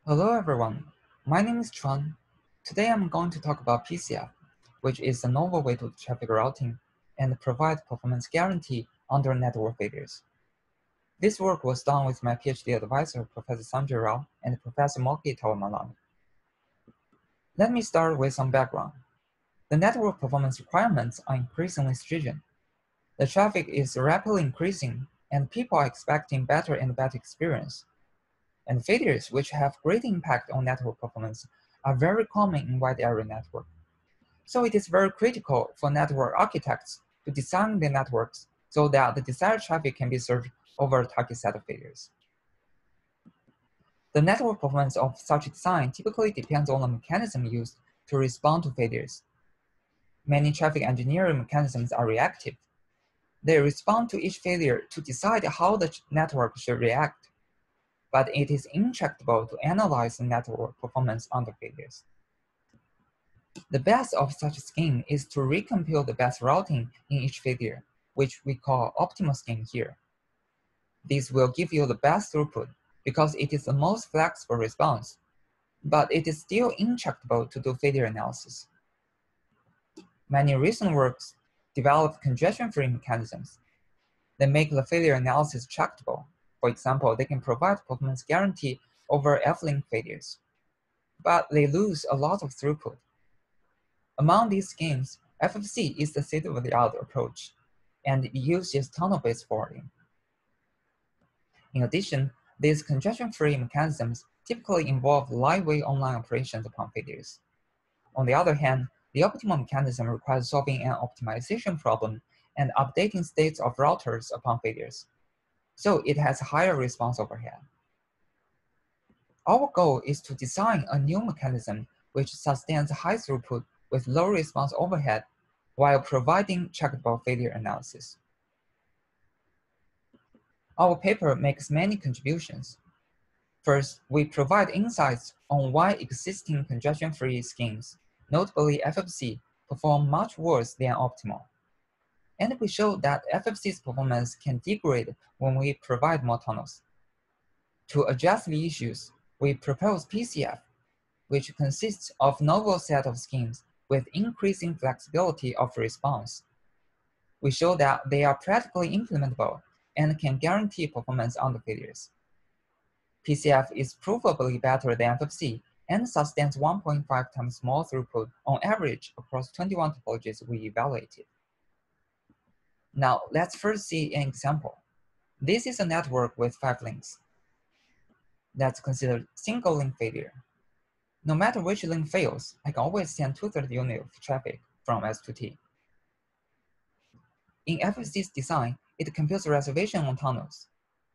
Hello everyone, my name is Chuan. Today I'm going to talk about PCF, which is a novel way to traffic routing and provide performance guarantee under network failures. This work was done with my PhD advisor, Professor Sanjay Rao and Professor Moki Tawamalani. Let me start with some background. The network performance requirements are increasingly stringent. The traffic is rapidly increasing and people are expecting better and better experience. And failures which have great impact on network performance are very common in wide area network. So it is very critical for network architects to design the networks so that the desired traffic can be served over a target set of failures. The network performance of such design typically depends on the mechanism used to respond to failures. Many traffic engineering mechanisms are reactive. They respond to each failure to decide how the network should react, but it is intractable to analyze the network performance under failures. The best of such a scheme is to recompute the best routing in each failure, which we call optimal scheme here. This will give you the best throughput because it is the most flexible response, but it is still intractable to do failure analysis. Many recent works develop congestion-free mechanisms. They make the failure analysis tractable. For example, they can provide performance guarantee over F-link failures, but they lose a lot of throughput. Among these schemes, FFC is the state-of-the-art approach, and it uses tunnel-based forwarding. In addition, these congestion-free mechanisms typically involve lightweight online operations upon failures. On the other hand, the optimal mechanism requires solving an optimization problem and updating states of routers upon failures, so it has higher response overhead. Our goal is to design a new mechanism which sustains high throughput with low response overhead while providing checkable failure analysis. Our paper makes many contributions. First, we provide insights on why existing congestion-free schemes, notably FFC, perform much worse than optimal. And we show that FFC's performance can degrade when we provide more tunnels. To address the issues, we propose PCF, which consists of novel set of schemes with increasing flexibility of response. We show that they are practically implementable and can guarantee performance under failures. PCF is provably better than FFC and sustains 1.5 times more throughput on average across 21 topologies we evaluated. Now, let's first see an example. This is a network with 5 links. Let's consider single link failure. No matter which link fails, I can always send 2/3 unit of traffic from S to T. In FFC's design, it computes reservation on tunnels.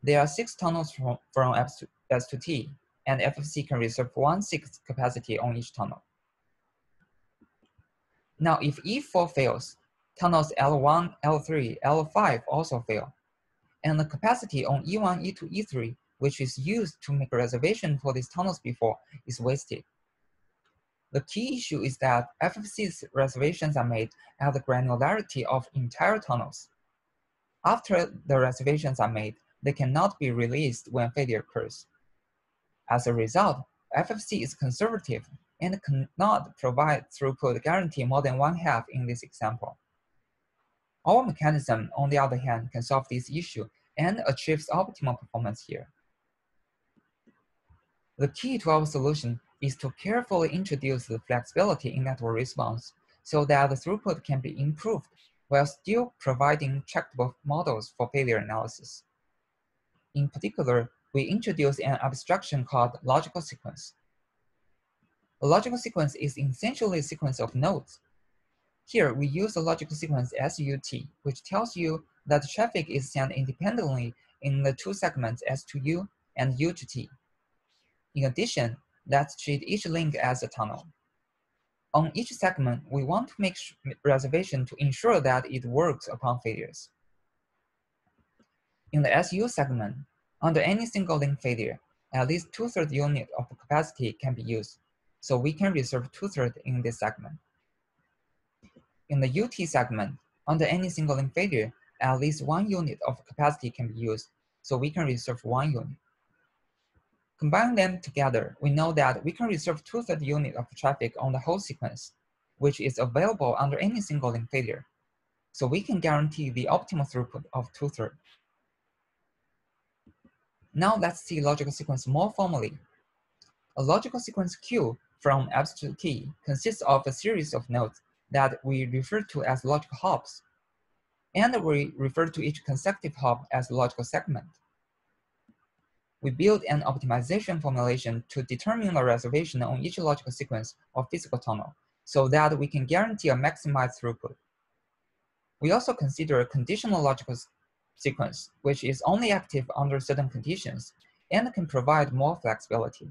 There are 6 tunnels from S to T, and FFC can reserve 1/6 capacity on each tunnel. Now, if E4 fails, tunnels L1, L3, L5 also fail, and the capacity on E1, E2, E3, which is used to make a reservation for these tunnels before, is wasted. The key issue is that FFC's reservations are made at the granularity of entire tunnels. After the reservations are made, they cannot be released when failure occurs. As a result, FFC is conservative and cannot provide throughput guarantee more than 1/2 in this example. Our mechanism, on the other hand, can solve this issue and achieves optimal performance here. The key to our solution is to carefully introduce the flexibility in network response so that the throughput can be improved while still providing tractable models for failure analysis. In particular, we introduce an abstraction called logical sequence. A logical sequence is essentially a sequence of nodes. Here, we use the logical sequence SUT, which tells you that traffic is sent independently in the 2 segments S to U and U to T. In addition, let's treat each link as a tunnel. On each segment, we want to make reservation to ensure that it works upon failures. In the SU segment, under any single link failure, at least 2/3 unit of capacity can be used, so we can reserve 2/3 in this segment. In the UT segment, under any single link failure, at least 1 unit of capacity can be used, so we can reserve 1 unit. Combine them together, we know that we can reserve 2/3 unit of traffic on the whole sequence, which is available under any single link failure. So we can guarantee the optimal throughput of 2/3. Now let's see logical sequence more formally. A logical sequence Q from X to T consists of a series of nodes that we refer to as logical hops, and we refer to each consecutive hop as a logical segment. We build an optimization formulation to determine the reservation on each logical sequence or physical tunnel so that we can guarantee a maximized throughput. We also consider a conditional logical sequence, which is only active under certain conditions and can provide more flexibility.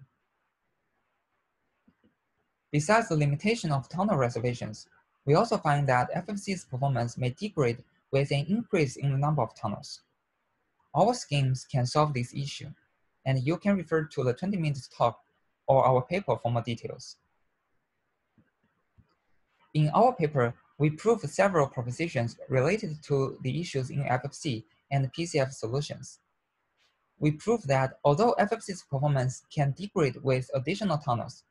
Besides the limitation of tunnel reservations, we also find that FFC's performance may degrade with an increase in the number of tunnels. Our schemes can solve this issue, and you can refer to the 20-minute talk or our paper for more details. In our paper, we proved several propositions related to the issues in FFC and PCF solutions. We proved that although FFC's performance can degrade with additional tunnels,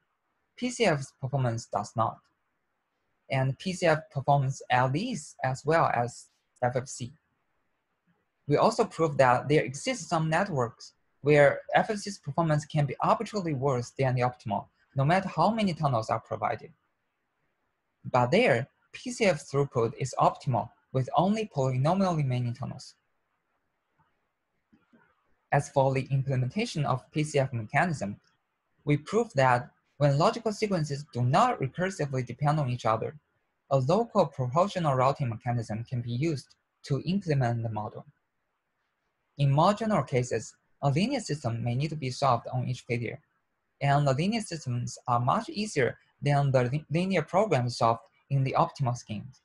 PCF's performance does not. And PCF performs at least as well as FFC. We also proved that there exist some networks where FFC's performance can be arbitrarily worse than the optimal, no matter how many tunnels are provided. But there, PCF throughput is optimal with only polynomially many tunnels. As for the implementation of PCF mechanism, we proved that when logical sequences do not recursively depend on each other, a local proportional routing mechanism can be used to implement the model. In more general cases, a linear system may need to be solved on each failure, and the linear systems are much easier than the linear programs solved in the optimal schemes.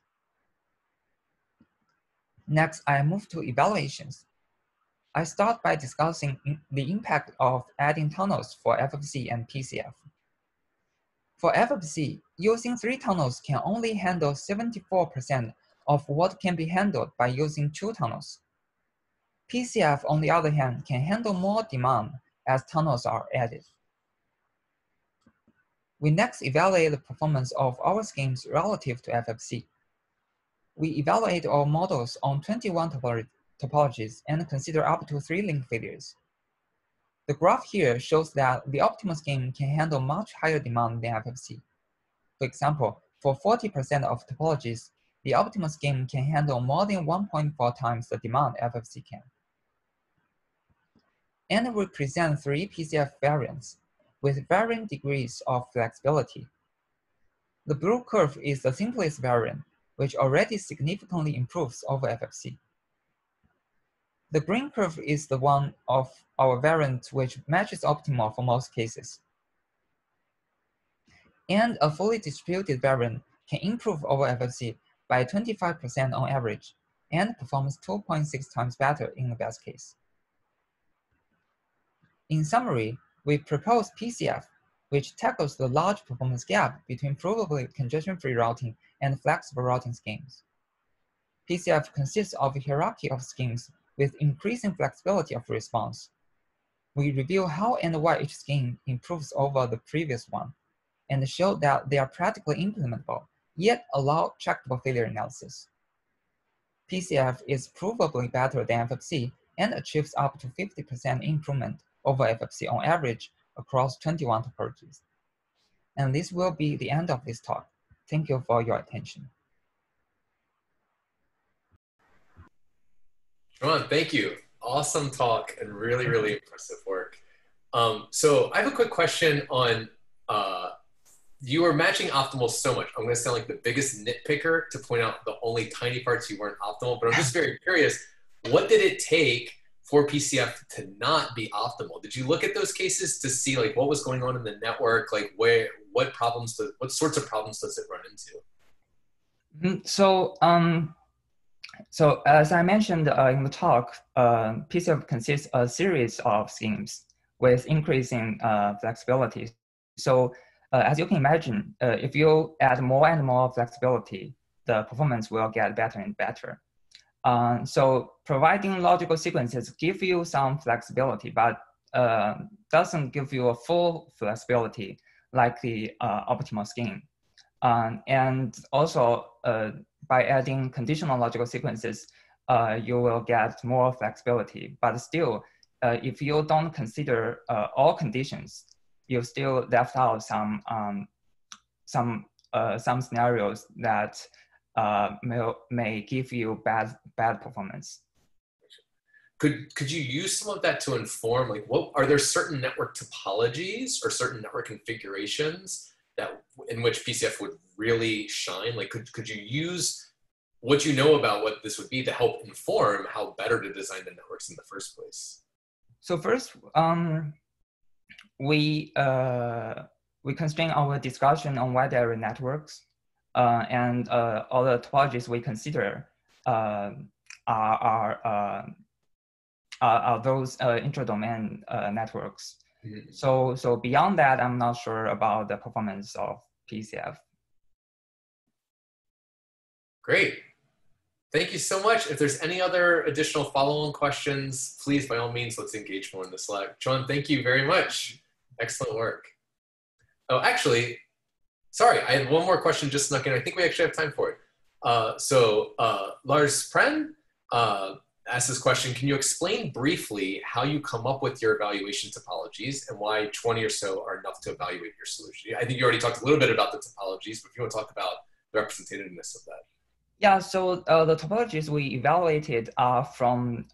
Next, I move to evaluations. I start by discussing the impact of adding tunnels for FFC and PCF. For FFC, using 3 tunnels can only handle 74% of what can be handled by using 2 tunnels. PCF, on the other hand, can handle more demand as tunnels are added. We next evaluate the performance of our schemes relative to FFC. We evaluate our models on 21 topologies and consider up to 3 link failures. The graph here shows that the optimal scheme can handle much higher demand than FFC. For example, for 40% of topologies, the optimal scheme can handle more than 1.4 times the demand FFC can. And we present 3 PCF variants with varying degrees of flexibility. The blue curve is the simplest variant, which already significantly improves over FFC. The green curve is the one of our variant which matches optimal for most cases. And a fully distributed variant can improve over FFC by 25% on average and performs 2.6 times better in the best case. In summary, we propose PCF, which tackles the large performance gap between provably congestion-free routing and flexible routing schemes. PCF consists of a hierarchy of schemes with increasing flexibility of response. We review how and why each scheme improves over the previous one, and show that they are practically implementable, yet allow tractable failure analysis. PCF is provably better than FFC and achieves up to 50% improvement over FFC on average across 21 topologies. And this will be the end of this talk. Thank you for your attention. Sean, thank you. Awesome talk and really, really impressive work. So I have a quick question on, you were matching optimal so much. I'm going to sound like the biggest nitpicker to point out the only tiny parts you weren't optimal, but I'm just very curious, what did it take for PCF to not be optimal? Did you look at those cases to see like what was going on in the network? Like what sorts of problems does it run into? So as I mentioned in the talk, PCF consists of a series of schemes with increasing flexibility. So as you can imagine, if you add more and more flexibility, the performance will get better and better. So providing logical sequences give you some flexibility, but doesn't give you a full flexibility like the optimal scheme. And also, by adding conditional logical sequences, you will get more flexibility. But still, if you don't consider all conditions, you still left out some scenarios that may give you bad performance. Could you use some of that to inform, like, what are there certain network topologies or certain network configurations that in which PCF would really shine? Like, could you use what you know about what this would be to help inform how better to design the networks in the first place? So first, we constrain our discussion on wide area networks, and all the topologies we consider are those intradomain networks. Mm-hmm. So beyond that, I'm not sure about the performance of PCF. Great. Thank you so much. If there's any other additional follow-on questions, please, by all means, let's engage more in the Slack. John, thank you very much. Excellent work. Oh, actually, sorry, I had one more question just snuck in. I think we actually have time for it. Lars Pren asked this question: can you explain briefly how you come up with your evaluation topologies and why 20 or so are enough to evaluate your solution? I think you already talked a little bit about the topologies, but if you want to talk about the representativeness of that. Yeah, so the topologies we evaluated are from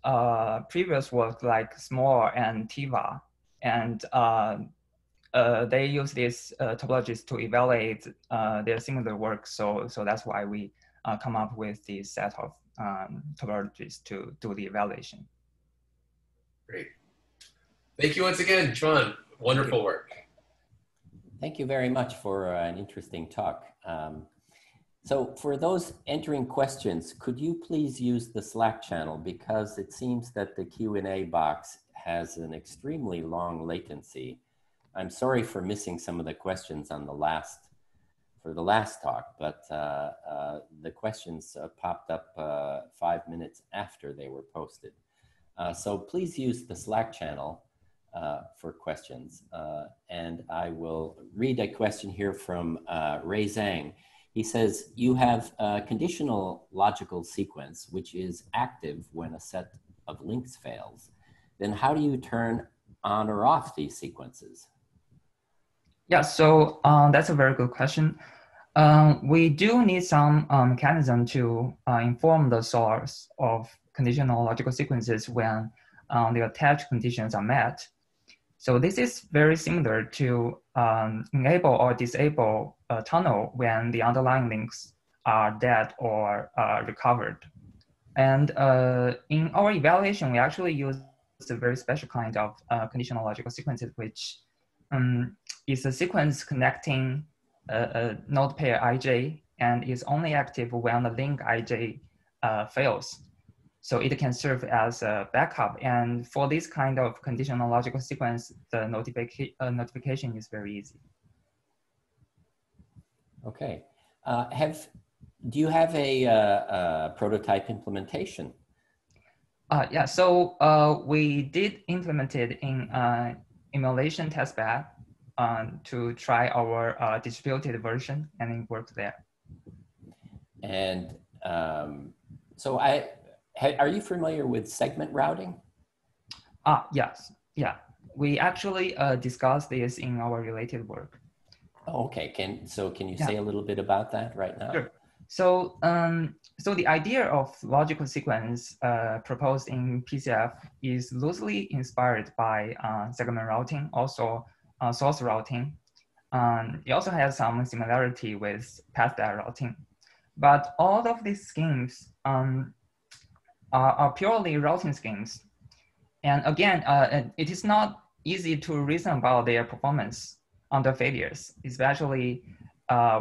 previous work like Small and Tiva, and they use these topologies to evaluate their similar work. So that's why we come up with this set of topologies to do the evaluation. Great. Thank you once again, John. Wonderful work. Thank you very much for an interesting talk. So for those entering questions, could you please use the Slack channel, because it seems that the Q&A box has an extremely long latency. I'm sorry for missing some of the questions on the last talk, but the questions popped up 5 minutes after they were posted. So please use the Slack channel for questions. And I will read a question here from Ray Zhang. He says, you have a conditional logical sequence, which is active when a set of links fails. Then how do you turn on or off these sequences? Yeah, so that's a very good question. We do need some mechanism to inform the source of conditional logical sequences when the attached conditions are met. So this is very similar to enable or disable a tunnel when the underlying links are dead or recovered. And in our evaluation, we actually use a very special kind of conditional logical sequences, which is a sequence connecting a node pair ij and is only active when the link ij fails. So it can serve as a backup. And for this kind of conditional logical sequence, the notification is very easy. Okay. Do you have a prototype implementation? Yeah, so we did implement it in emulation testbed to try our distributed version, and it worked there. And so are you familiar with segment routing? Yes, yeah. We actually discussed this in our related work. Oh, okay. Can you say a little bit about that right now? Sure. So, so the idea of logical sequence proposed in PCF is loosely inspired by segment routing, also source routing. It also has some similarity with path routing. But all of these schemes are purely routing schemes. And again, it is not easy to reason about their performance under failures, especially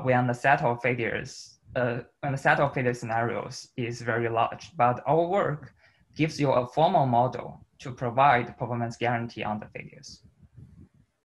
when the set of failures, scenarios is very large. But our work gives you a formal model to provide performance guarantee on the failures.